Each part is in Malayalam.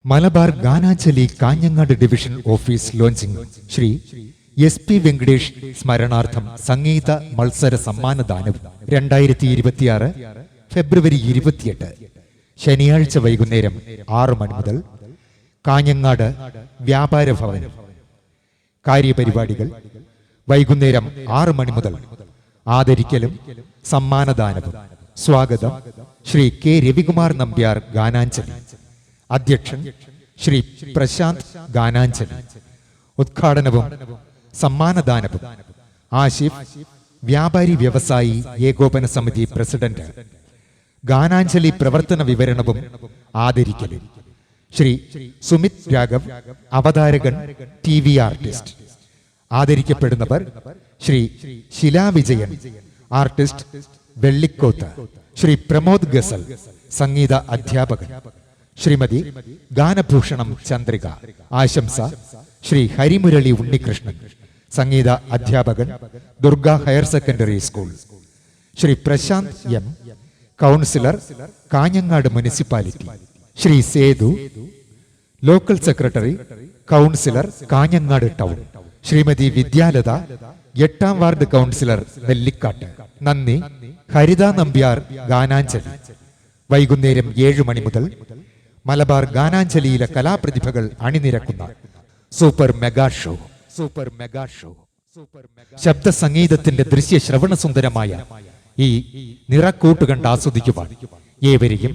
Malabar Gananjali Kanhangad division office launching Shri SP Venkatesh സ്മരണാർത്ഥം സംഗീത മത്സര സമ്മാനദാനവും 2026 ഫെബ്രുവരി 28 ശനിയാഴ്ച വൈകുന്നേരം 6 മണി മുതൽ കാഞ്ഞങ്ങാട് വ്യാപാര ഭവൻ. കാര്യപരിപാടികൾ വൈകുന്നേരം 6 മണി മുതൽ ആദരിക്കലും സമ്മാനദാനവും. സ്വാഗതം ശ്രീ K. രവികുമാർ നമ്പ്യാർ ഗാനാഞ്ജലി, അധ്യക്ഷൻ ശ്രീ പ്രശാന്ത് ഗാനാഞ്ജലി. ഉദ്ഘാടനവും സമ്മാനദാനവും ആശിഫ് വ്യാപാരി വ്യവസായി ഏകോപന സമിതി പ്രസിഡന്റ്. ഗാനാഞ്ജലി പ്രവർത്തന വിവരണവും ആദരിക്കലും ശ്രീ സുമിത് രാഘവ്, അവതാരകൻ TV ആർട്ടിസ്റ്റ്. ആദരിക്കപ്പെടുന്നവർ ശ്രീ ശിലാവിജയൻ, ആർട്ടിസ്റ്റ് വെള്ളിക്കോത്ത്. ശ്രീ പ്രമോദ് ഗസൽ, സംഗീത അധ്യാപകൻ. ശ്രീമതി ഗാനഭൂഷണം ചന്ദ്രിക. ആശംസ ശ്രീ ഹരിമുരളി ഉണ്ണികൃഷ്ണൻ, സംഗീത അധ്യാപകൻ, Durga higher secondary school. Shri Prashanth M, councillor, Kanhangad municipality. Shri Sethu, local secretary, councillor, Kanhangad town. Shrimati Vidyalatha, 8ാം വാർഡ് കൗൺസിലർ, നെല്ലിക്കാട്ട്. നന്ദി. ഹരിത നമ്പ്യാർ ഗാനാഞ്ജലി. വൈകുന്നേരം 7 മണി മുതൽ മലബാർ ഗാനാഞ്ജലിയിലെ കലാപ്രതിഭകൾ അണിനിരക്കുന്ന സൂപ്പർ മെഗാ ഷോ. ശബ്ദ സംഗീതത്തിന്റെ ദൃശ്യ ശ്രവണ സുന്ദരമായ ഈ നിറക്കൂട്ട് കണ്ട് ആസ്വദിക്കുവാൻ ഏവരെയും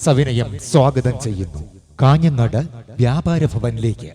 സവിനയം സ്വാഗതം ചെയ്യുന്നു കാഞ്ഞങ്ങാട് വ്യാപാര ഭവനിലേക്ക്.